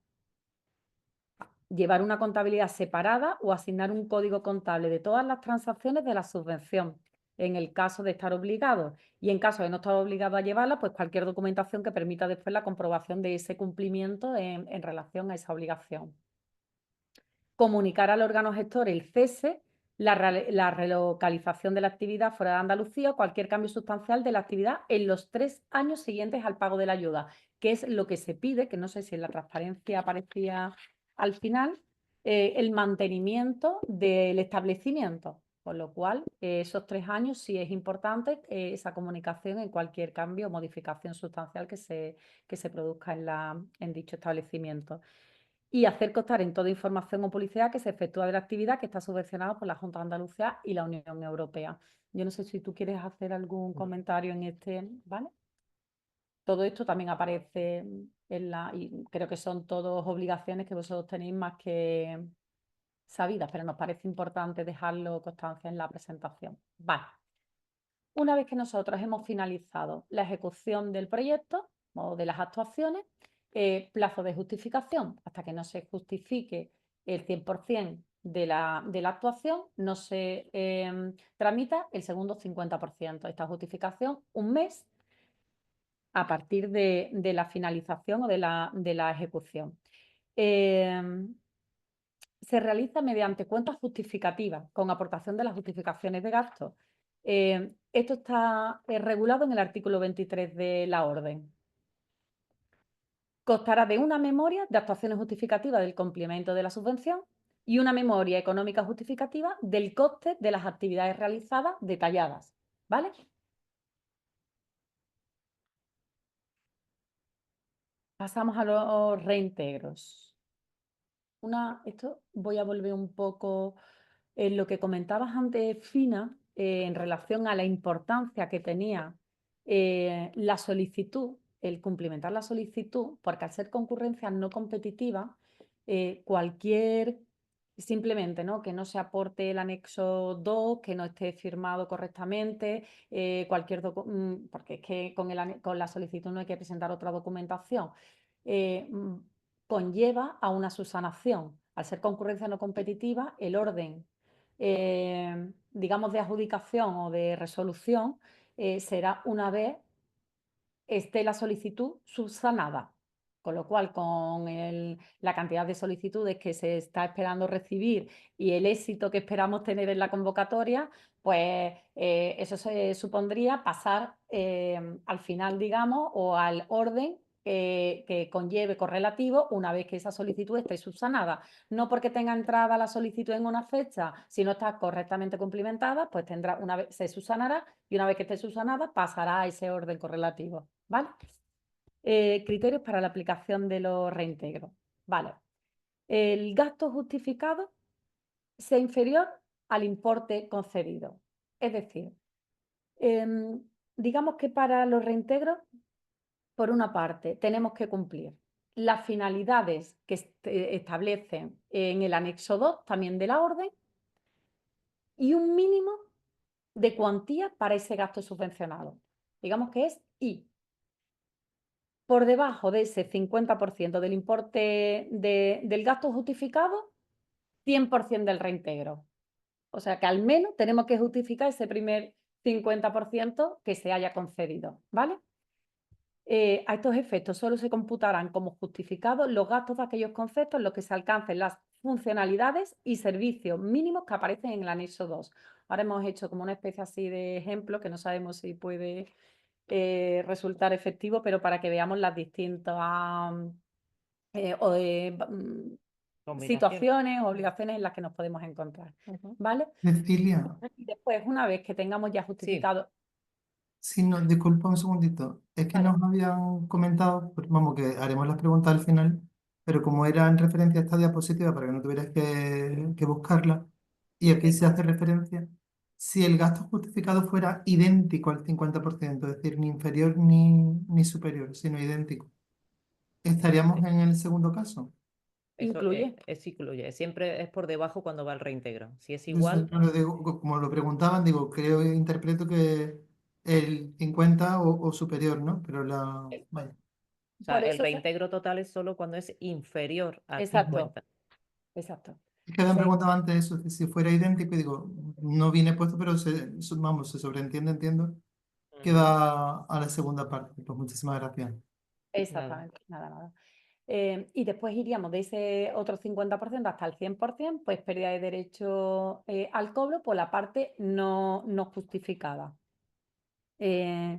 Llevar una contabilidad separada o asignar un código contable de todas las transacciones de la subvención, en el caso de estar obligado. Y en caso de no estar obligado a llevarla, pues cualquier documentación que permita después la comprobación de ese cumplimiento en relación a esa obligación. Comunicar al órgano gestor el cese, la relocalización de la actividad fuera de Andalucía o cualquier cambio sustancial de la actividad en los 3 años siguientes al pago de la ayuda, que es lo que se pide, que no sé si en la transparencia aparecía al final, el mantenimiento del establecimiento. Con lo cual, esos 3 años sí es importante esa comunicación en cualquier cambio o modificación sustancial que se produzca en dicho establecimiento. Y hacer constar en toda información o publicidad que se efectúa de la actividad que está subvencionada por la Junta de Andalucía y la Unión Europea. Yo no sé si tú quieres hacer algún comentario en este, ¿vale? Todo esto también aparece y creo que son todas obligaciones que vosotros tenéis más que sabidas, pero nos parece importante dejarlo constancia en la presentación. Vale. Una vez que nosotros hemos finalizado la ejecución del proyecto o de las actuaciones, plazo de justificación. Hasta que no se justifique el 100% de la actuación, no se tramita el segundo 50%. Esta justificación, 1 mes a partir de la finalización o de la ejecución. Se realiza mediante cuentas justificativas, con aportación de las justificaciones de gasto. Esto está regulado en el artículo 23 de la orden. Constará de una memoria de actuaciones justificativas del complemento de la subvención y una memoria económica justificativa del coste de las actividades realizadas detalladas. ¿Vale? Pasamos a los reintegros. Esto voy a volver un poco en lo que comentabas antes, Fina, en relación a la importancia que tenía la solicitud, el cumplimentar la solicitud, porque al ser concurrencia no competitiva, simplemente, ¿no?, que no se aporte el anexo 2, que no esté firmado correctamente, porque es que con la solicitud no hay que presentar otra documentación, conlleva a una subsanación. Al ser concurrencia no competitiva, el orden, digamos, de adjudicación o de resolución será una vez esté la solicitud subsanada. Con lo cual, con la cantidad de solicitudes que se está esperando recibir y el éxito que esperamos tener en la convocatoria, pues eso se supondría pasar al final, digamos, o al orden que conlleve correlativo una vez que esa solicitud esté subsanada. No porque tenga entrada la solicitud en una fecha, si no está correctamente cumplimentada, pues se subsanará y una vez que esté subsanada pasará a ese orden correlativo. ¿Vale? Criterios para la aplicación de los reintegros. Vale. El gasto justificado sea inferior al importe concedido. Es decir, digamos que para los reintegros, por una parte, tenemos que cumplir las finalidades que establecen en el anexo 2 también de la orden y un mínimo de cuantía para ese gasto subvencionado. Digamos que es I. Por debajo de ese 50% del importe del gasto justificado, 100% del reintegro. O sea que al menos tenemos que justificar ese primer 50% que se haya concedido, ¿vale? A estos efectos solo se computarán como justificados los gastos de aquellos conceptos en los que se alcancen las funcionalidades y servicios mínimos que aparecen en el anexo 2. Ahora hemos hecho como una especie así de ejemplo que no sabemos si puede resultar efectivo, pero para que veamos las distintas situaciones, obligaciones en las que nos podemos encontrar, ¿vale? Cecilia, Y después, una vez que tengamos ya Sí, justificado, si no, disculpa un segundito, es que vale, nos habían comentado, vamos, que haremos las preguntas al final, pero como era en referencia a esta diapositiva para que no tuvieras que buscarla, y aquí se hace referencia, si el gasto justificado fuera idéntico al 50%, es decir, ni inferior ni superior, sino idéntico, ¿estaríamos en el segundo caso? eso incluye. incluye. Siempre es por debajo cuando va el reintegro. Si es Yo igual, siempre lo digo, como lo preguntaban, digo, creo e interpreto que el 50 o superior, ¿no? Pero vaya. o sea, Por el eso, reintegro total es solo cuando es inferior a exacto, 50. exacto. Es que me han Se- preguntado antes eso, que si fuera idéntico, y digo, no viene puesto, pero vamos, se sobreentiende, entiendo, que Ujú. va a la segunda parte. Pues muchísimas gracias. Nada. Exactamente, nada. Y después iríamos de ese otro 50% hasta el 100%, pues pérdida de derecho al cobro por la parte no justificada. Eh,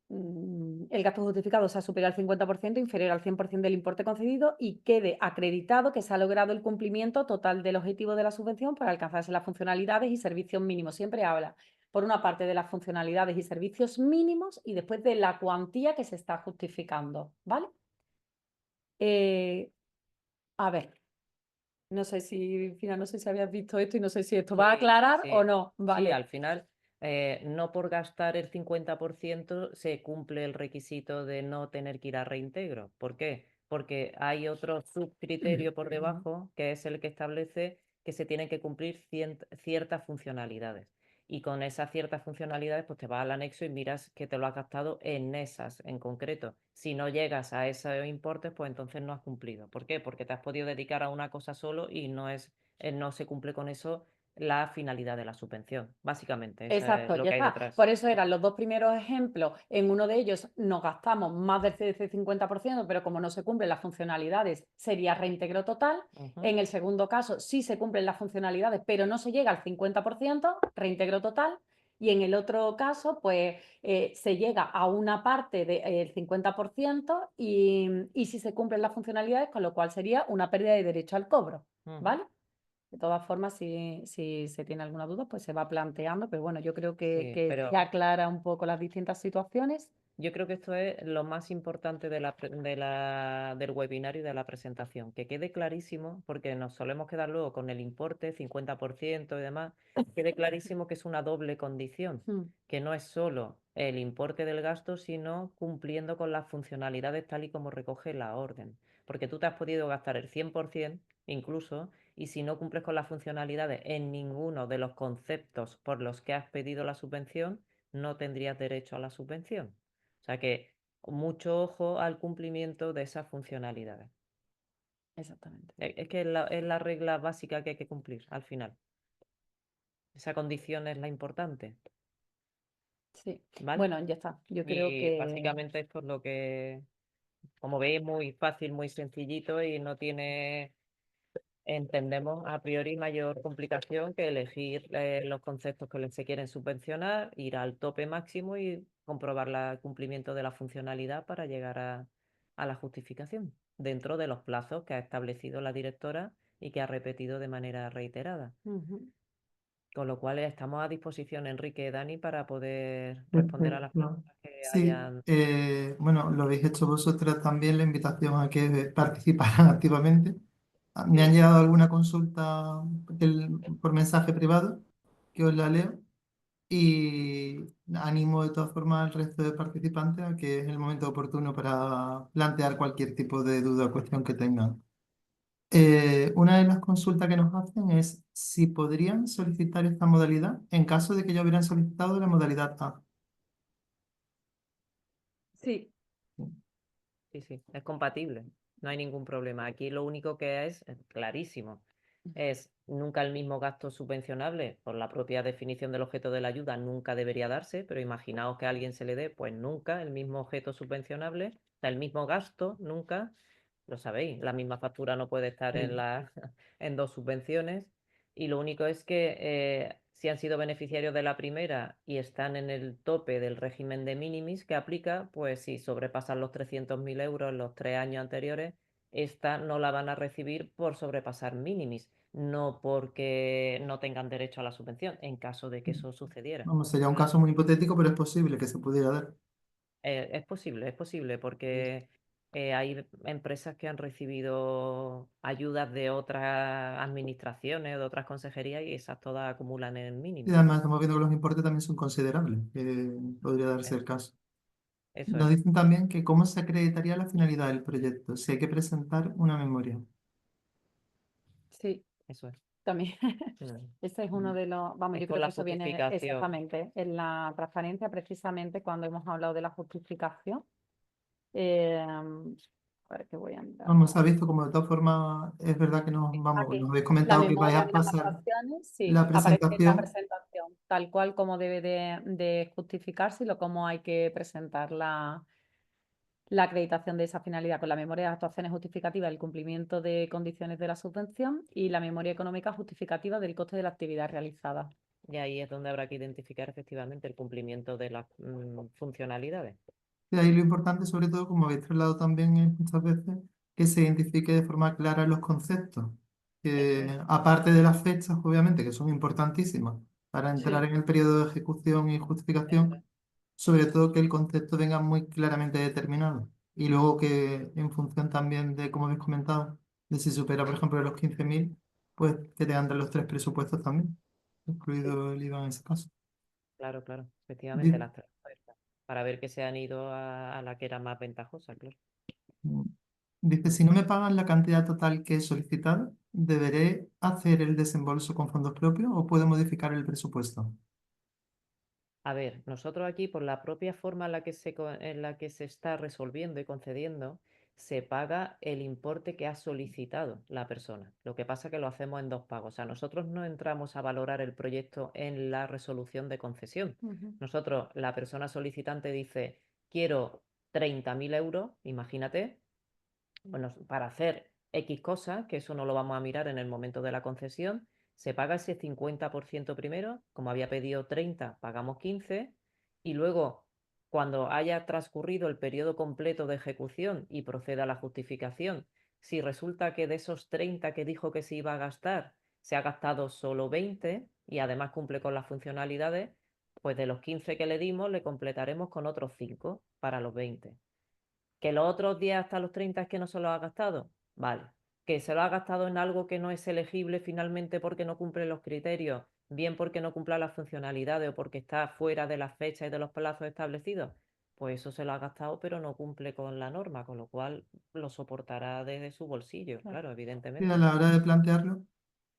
el gasto justificado sea superior al 50%, inferior al 100% del importe concedido y quede acreditado que se ha logrado el cumplimiento total del objetivo de la subvención para alcanzarse las funcionalidades y servicios mínimos. Siempre habla, por una parte, de las funcionalidades y servicios mínimos y después de la cuantía que se está justificando, ¿vale? A ver, no sé si, Fina, no sé si habías visto esto y no sé si esto va a Sí, aclarar sí. o no, Sí, ¿vale? al final, no por gastar el 50% se cumple el requisito de no tener que ir a reintegro. ¿Por qué? Porque hay otro subcriterio por debajo, que es el que establece que se tienen que cumplir ciertas funcionalidades. Y con esas ciertas funcionalidades, pues te vas al anexo y miras que te lo has gastado en esas en concreto. Si no llegas a esos importes, pues entonces no has cumplido. ¿Por qué? Porque te has podido dedicar a una cosa solo y no se cumple con eso la finalidad de la subvención. Básicamente, eso es Exacto, lo ya que hay está. detrás. Por eso eran los dos primeros ejemplos. En uno de ellos nos gastamos más del 50%, pero como no se cumplen las funcionalidades, sería reintegro total. Ujú. En el segundo caso, sí se cumplen las funcionalidades, pero no se llega al 50%, reintegro total. Y en el otro caso, pues se llega a una parte del 50% y sí se cumplen las funcionalidades, con lo cual sería una pérdida de derecho al cobro, Ujú. ¿vale? De todas formas, si se tiene alguna duda, pues se va planteando, pero bueno, yo creo Sí, que pero ya aclara un poco las distintas situaciones. yo creo que esto es lo más importante del webinar y de la presentación, que quede clarísimo, porque nos solemos quedar luego con el importe, 50% y demás, quede clarísimo que es una doble condición, Mm, que no es solo el importe del gasto, sino cumpliendo con las funcionalidades tal y como recoge la orden. Porque tú te has podido gastar el 100% incluso, y si no cumples con las funcionalidades en ninguno de los conceptos por los que has pedido la subvención, no tendrías derecho a la subvención. O sea que mucho ojo al cumplimiento de esas funcionalidades. exactamente. Es que es la regla básica que hay que cumplir al final. Esa condición es la importante, Sí. ¿vale? Bueno, ya está. Yo creo Y que básicamente esto es lo que, como veis, muy fácil, muy sencillito y no tiene, entendemos a priori, mayor complicación que elegir los conceptos que se quieren subvencionar, ir al tope máximo y comprobar el cumplimiento de la funcionalidad para llegar a la justificación, dentro de los plazos que ha establecido la directora y que ha repetido de manera reiterada. ujú. Con lo cual estamos a disposición, Enrique y Dani, para poder responder a las Perfecto. preguntas que Sí, hayan. bueno, lo habéis hecho vosotras también, la invitación a que participaran activamente. Me han Sí, llegado alguna consulta por mensaje privado, que os la leo, y animo de todas formas al resto de participantes a que es el momento oportuno para plantear cualquier tipo de duda o cuestión que tengan. Una de las consultas que nos hacen es si podrían solicitar esta modalidad en caso de que ya hubieran solicitado la modalidad A. Sí, sí, sí, es compatible, no hay ningún problema. Aquí lo único que es clarísimo, es nunca el mismo gasto subvencionable, por la propia definición del objeto de la ayuda, nunca debería darse, pero imaginaos que a alguien se le dé, pues nunca el mismo objeto subvencionable, o sea, el mismo gasto, nunca, lo sabéis, la misma factura no puede estar Sí. en dos subvenciones, y lo único es que si han sido beneficiarios de la primera y están en el tope del régimen de minimis que aplica, pues si sobrepasan los 300.000 euros en los 3 años anteriores, esta no la van a recibir por sobrepasar minimis, no porque no tengan derecho a la subvención, en caso de que eso sucediera. Vamos, sería un caso muy hipotético, pero es posible que se pudiera dar. Es posible, porque hay empresas que han recibido ayudas de otras administraciones, de otras consejerías, y esas todas acumulan en Y mínimo. además estamos viendo que los importes también son considerables, que podría darse Eh, el caso. Eso Nos es. dicen también que cómo se acreditaría la finalidad del proyecto, si hay que presentar una memoria. sí, Eso es. también. Mm. Ese es uno de los, vamos, Es yo con creo que la eso viene justificación. exactamente en la transparencia, precisamente cuando hemos hablado de la justificación. A ver, que voy a mirar. Vamos, se ha visto como de todas formas, es verdad que Aquí, nos habéis la comentado que vais memoria a de las pasar actuaciones, sí, la aparece en la presentación. presentación, tal cual como debe de justificarse y lo cómo hay que presentar la acreditación de esa finalidad con la memoria de actuaciones justificativas del cumplimiento de condiciones de la subvención y la memoria económica justificativa del coste de la actividad realizada. Y ahí es donde habrá que identificar efectivamente el cumplimiento de las funcionalidades. Y ahí lo importante, sobre todo, como habéis trasladado también muchas veces, que se identifique de forma clara los conceptos. Eso es. Que, aparte de las fechas, obviamente, que son importantísimas para entrar Sí, en el periodo de ejecución y Eso es. justificación, sobre todo que el concepto venga muy claramente determinado. Y luego que en función también de, como habéis comentado, de si supera, por ejemplo, los 15.000, pues que te dan los tres presupuestos también, sí. incluido el IVA en ese caso. Claro, claro. Efectivamente, Di- las tres ofertas. Para ver que se han ido a la que era más ventajosa, claro. Dice, si no me pagan la cantidad total que he solicitado, ¿deberé hacer el desembolso con fondos propios o puedo modificar el presupuesto? A ver, nosotros aquí, por la propia forma en la que se está resolviendo y concediendo, se paga el importe que ha solicitado la persona. Lo que pasa es que lo hacemos en dos pagos. O sea, nosotros no entramos a valorar el proyecto en la resolución de concesión. Ujú. Nosotros, la persona solicitante dice, quiero 30.000 euros, imagínate, bueno, para hacer X cosas, que eso no lo vamos a mirar en el momento de la concesión, se paga ese 50% primero, como había pedido 30, pagamos 15, y luego, cuando haya transcurrido el periodo completo de ejecución y proceda la justificación, si resulta que de esos 30 que dijo que se iba a gastar, se ha gastado solo 20 y además cumple con las funcionalidades, pues de los 15 que le dimos, le completaremos con otros 5 para los 20. Que los otros 10 hasta los 30 es que no se lo ha gastado. Vale. Que se lo ha gastado en algo que no es elegible finalmente porque no cumple los criterios, bien porque no cumpla las funcionalidades o porque está fuera de las fechas y de los plazos establecidos. Pues eso se lo ha gastado, pero no cumple con la norma, con lo cual lo soportará desde su bolsillo, Claro. claro, Y a evidentemente. la hora de plantearlo,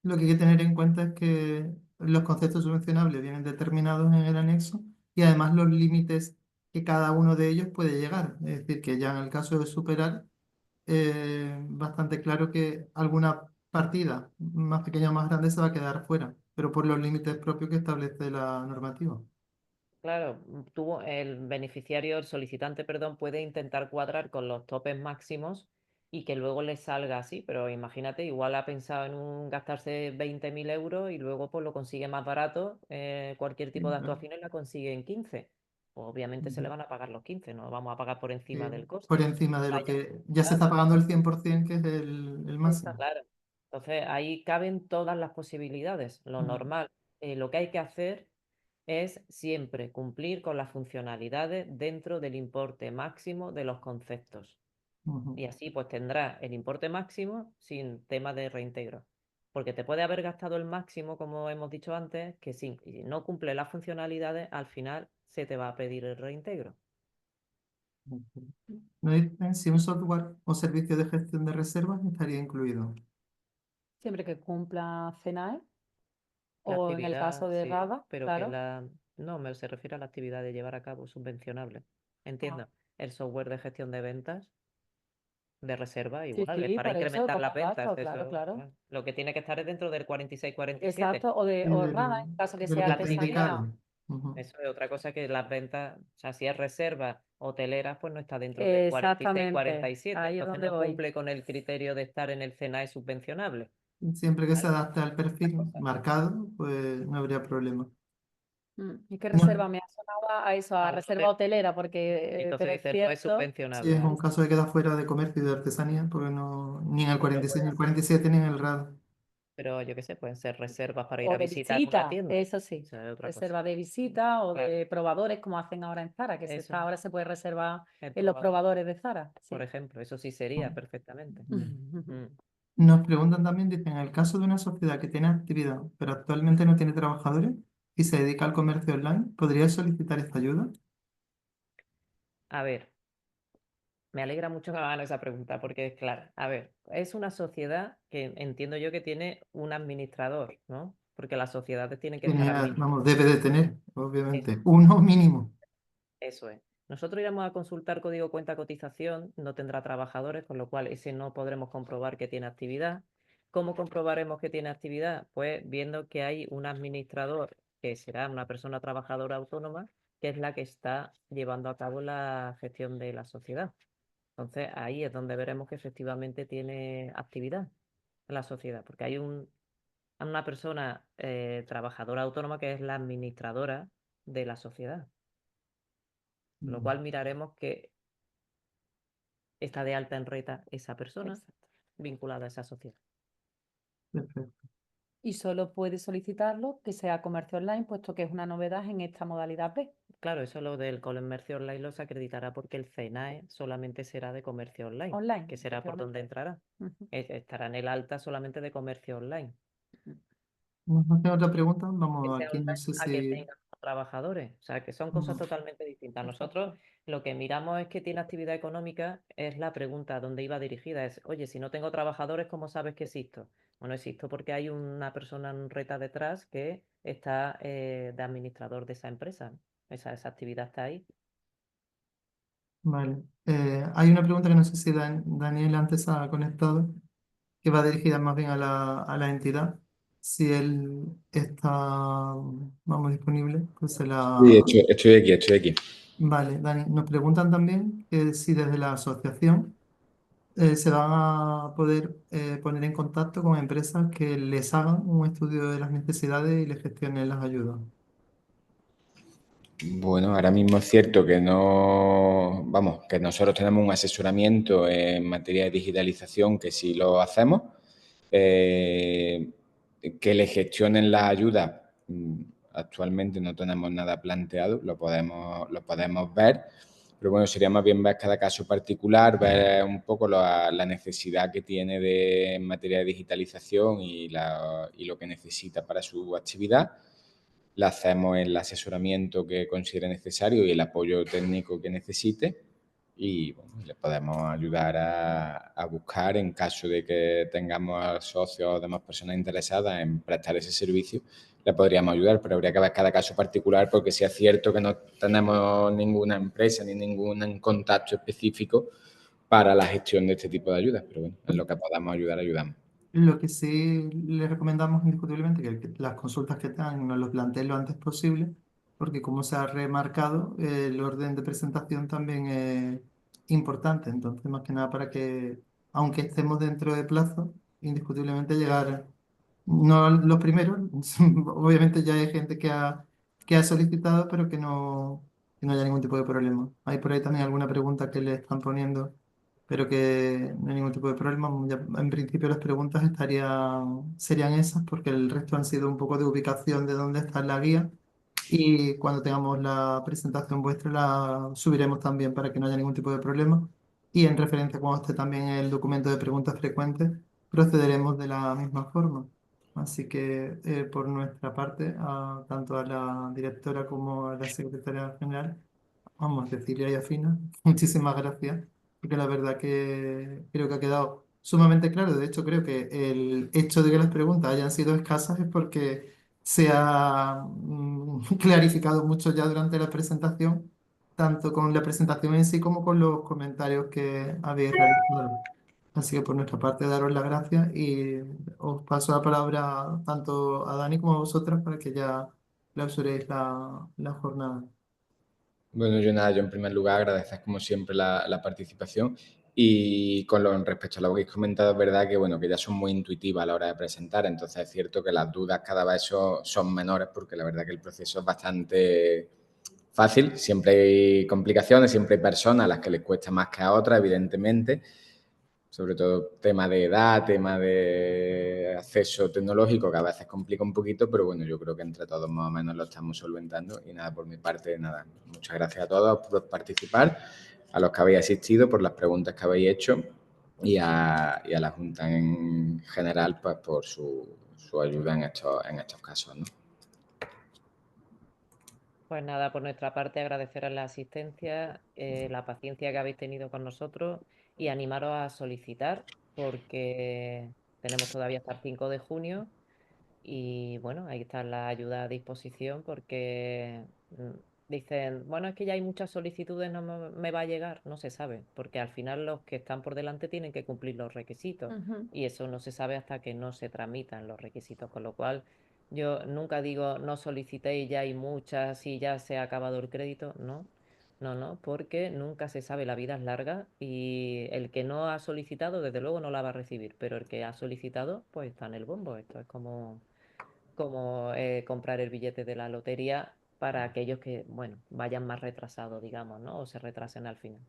lo que hay que tener en cuenta es que los conceptos subvencionables vienen determinados en el anexo y además los límites que cada uno de ellos puede llegar. Es decir, que ya en el caso de superar, bastante claro que alguna partida más pequeña o más grande se va a quedar fuera, pero por los límites propios que establece la normativa. Claro, el beneficiario, el solicitante, perdón, puede intentar cuadrar con los topes máximos y que luego le salga así, pero imagínate, igual ha pensado en gastarse 20.000 euros y luego pues lo consigue más barato, cualquier tipo de Claro. actuaciones la consigue en 15. Pues obviamente se le van a pagar los 15, no vamos a pagar por encima del Por coste. encima de lo Vaya, que ya se está claro, pagando el 100%, que es el Está máximo. claro. Entonces ahí caben todas las posibilidades. Lo Mm. normal lo que hay que hacer es siempre cumplir con las funcionalidades dentro del importe máximo de los conceptos. Ujú. Y así pues tendrás el importe máximo sin tema de reintegro. Porque te puede haber gastado el máximo, como hemos dicho antes, que si no cumple las funcionalidades, al final se te va a pedir el reintegro. No dicen si un software o servicio de gestión de reservas estaría incluido. Siempre que cumpla CENAE La o en el actividad, caso de sí, RADA, pero que claro. no, se refiere a la actividad de llevar a cabo subvencionable. Entiendo. El software de gestión de ventas, de reserva, Sí, igual, es sí, para por eso, incrementar las como ventas. dato, claro, Eso, claro. lo que tiene que estar es dentro del 46-47. Exacto, Sí, o RADA, en caso que de lo sea que Claro, está sí, sí. artesanía. indicado. Ujú. Eso es otra cosa que las ventas, o sea, si es reserva hoteleras, pues no está dentro del Exactamente, 46-47, ahí es entonces donde no voy. cumple con el criterio de estar en el CENAE subvencionable. Siempre que se ¿Vale? adapte al perfil marcado, pues no habría problema. ¿Y qué No, reserva? Me ha sonado a eso, a A un reserva hotel, hotelera, porque, entonces pero es dice, no es cierto. si es subvencionable. un caso de queda fuera de comercio y de artesanía, porque no, ni en el Y no 46, ni puede el ser, 47, ni en el RAD. pero yo qué sé, pueden ser reservas para ir O a de visitar una visita, tienda. eso sí. Esa es otra cosa. Reserva de visita o Claro, de probadores, como hacen ahora en Zara, que eso, ahora se puede reservar el en los probador, probadores de Zara. por Sí. ejemplo, eso sí sería perfectamente. Mm. Nos preguntan también, dicen, en el caso de una sociedad que tiene actividad, pero actualmente no tiene trabajadores y se dedica al comercio online, ¿podría solicitar esta ayuda? A ver, me alegra mucho que me hagan esa pregunta porque, claro, a ver, es una sociedad que entiendo yo que tiene un administrador, ¿no? Porque las sociedades tienen que estar Vamos, administradas. debe de tener, Eso, obviamente, uno mínimo. eso es. Nosotros iremos a consultar código cuenta cotización, no tendrá trabajadores, con lo cual ese no podremos comprobar que tiene actividad. ¿Cómo comprobaremos que tiene actividad? Pues viendo que hay un administrador, que será una persona trabajadora autónoma, que es la que está llevando a cabo la gestión de la sociedad. Entonces ahí es donde veremos que efectivamente tiene actividad en la sociedad, porque hay una persona trabajadora autónoma que es la administradora de la sociedad, con lo cual miraremos que está de alta en reta esa persona Exacto. vinculada a esa sociedad. Perfecto. Y solo puede solicitarlo que sea comercio online, puesto que es una novedad en esta modalidad B. Claro, eso lo del comercio online lo se acreditará porque el CENAE solamente será de comercio online, Online, que será por efectivamente. donde entrará. Ujú. Estará en el alta solamente de comercio online. ¿Nos hacen otra pregunta? Que Vamos, sea aquí no online sé a que si... tenga trabajadores. O sea, que son cosas Ujú. totalmente distintas. Exacto. Nosotros lo que miramos es que tiene actividad económica, es la pregunta a dónde iba dirigida. Es, oye, si no tengo trabajadores, ¿cómo sabes que existo? Bueno, existo porque hay una persona en reta detrás que está de administrador de esa empresa. Esa actividad está ahí. Vale. Hay una pregunta que no sé si Daniel antes ha conectado, que va dirigida más bien a la entidad. Si él está, vamos, disponible, pues se Sí, la... estoy aquí. Vale, Dani, nos preguntan también que si desde la asociación se van a poder poner en contacto con empresas que les hagan un estudio de las necesidades y les gestionen las ayudas. Bueno, ahora mismo es cierto que no, vamos, que nosotros tenemos un asesoramiento en materia de digitalización que sí lo hacemos. Que le gestionen las ayudas, actualmente no tenemos nada planteado, lo podemos ver, pero bueno, sería más bien ver cada caso particular, ver un poco la necesidad que tiene en materia de digitalización y lo que necesita para su actividad. Le hacemos el asesoramiento que considere necesario y el apoyo técnico que necesite y bueno, le podemos ayudar a buscar en caso de que tengamos socios o demás personas interesadas en prestar ese servicio, le podríamos ayudar, pero habría que ver cada caso particular porque sí es cierto que no tenemos ninguna empresa ni ningún contacto específico para la gestión de este tipo de ayudas, pero bueno, en lo que podamos ayudar, ayudamos. Lo que sí le recomendamos indiscutiblemente que las consultas que tengan nos lo planteen lo antes posible, porque como se ha remarcado, el orden de presentación también es importante. Entonces, más que nada para que, aunque estemos dentro de plazo, indiscutiblemente llegar, no a los primeros, obviamente ya hay gente que ha solicitado, pero que no haya ningún tipo de problema. ¿Hay por ahí también alguna pregunta que le están poniendo? pero que no hay ningún tipo de problema. En principio las preguntas serían esas, porque el resto han sido un poco de ubicación de dónde está la guía. Y cuando tengamos la presentación vuestra, la subiremos también para que no haya ningún tipo de problema. Y en referencia cuando esté también el documento de preguntas frecuentes, procederemos de la misma forma. Así que por nuestra parte, tanto a la directora como a la secretaria general, vamos, Cecilia y Afina, muchísimas gracias, porque la verdad que creo que ha quedado sumamente claro. De hecho, creo que el hecho de que las preguntas hayan sido escasas es porque se ha clarificado mucho ya durante la presentación, tanto con la presentación en sí como con los comentarios que habéis realizado. Así que por nuestra parte, daros las gracias y os paso la palabra tanto a Dani como a vosotras para que ya clausuréis la jornada. Bueno, yo nada, yo en primer lugar agradecer como siempre la participación y respecto a lo que habéis comentado, es verdad que, bueno, que ya son muy intuitivas a la hora de presentar, entonces es cierto que las dudas cada vez son menores porque la verdad que el proceso es bastante fácil, siempre hay complicaciones, siempre hay personas a las que les cuesta más que a otras, evidentemente, sobre todo tema de edad, tema de acceso tecnológico, que a veces complica un poquito, pero bueno, yo creo que entre todos más o menos lo estamos solventando. Y nada, por mi parte, nada, muchas gracias a todos por participar, a los que habéis asistido, por las preguntas que habéis hecho y a la Junta en general, pues por su ayuda en estos casos, ¿no? Pues nada, por nuestra parte agradeceros la asistencia, la paciencia que habéis tenido con nosotros y animaros a solicitar porque tenemos todavía hasta el 5 de junio y bueno, ahí está la ayuda a disposición porque dicen, bueno, es que ya hay muchas solicitudes, no me va a llegar, no se sabe, porque al final los que están por delante tienen que cumplir los requisitos y eso no se sabe hasta que no se tramitan los requisitos, con lo cual yo nunca digo no solicitéis, ya hay muchas y ya se ha acabado el crédito, no. No, no, porque nunca se sabe, la vida es larga y el que no ha solicitado, desde luego no la va a recibir, pero el que ha solicitado, pues está en el bombo. Esto es como comprar el billete de la lotería para aquellos que, bueno, vayan más retrasados, digamos, ¿no? O se retrasen al final.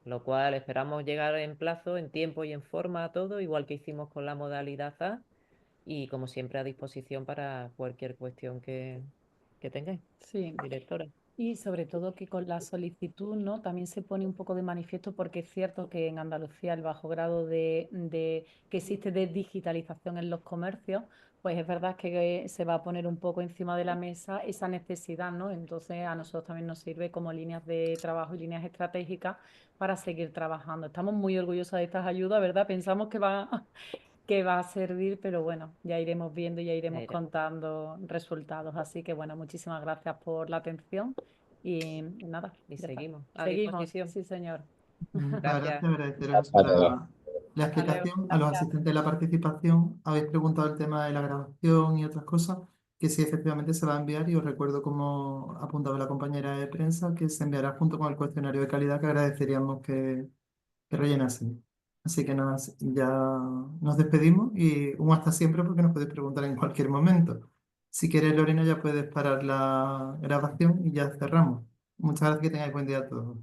Lo cual esperamos llegar en plazo, en tiempo y en forma a todo, igual que hicimos con la modalidad A, y como siempre a disposición para cualquier cuestión que tengáis, Sí. directora. Y sobre todo que con la solicitud, ¿no? También se pone un poco de manifiesto porque es cierto que en Andalucía el bajo grado que existe de digitalización en los comercios, pues es verdad que se va a poner un poco encima de la mesa esa necesidad, ¿no? Entonces a nosotros también nos sirve como líneas de trabajo y líneas estratégicas para seguir trabajando. Estamos muy orgullosos de estas ayudas, ¿verdad? Pensamos que va a servir, pero bueno, ya iremos viendo, ya iremos contando resultados. Así que bueno, muchísimas gracias por la atención y nada, Y ya está. seguimos a Seguimos, disposición. sí, señor. Muchas Gracias. gracias, agradeceros A todos. la Hasta luego, explicación. A los gracias. asistentes de la participación, habéis preguntado el tema de la grabación y otras cosas, que sí, efectivamente se va a enviar y os recuerdo, como apuntaba la compañera de prensa, que se enviará junto con el cuestionario de calidad que agradeceríamos que rellenasen. Así que nada, ya nos despedimos y un hasta siempre porque nos podéis preguntar en cualquier momento. Si quieres, Lorena, ya puedes parar la grabación y ya cerramos. Muchas gracias, que tengáis buen día a todos.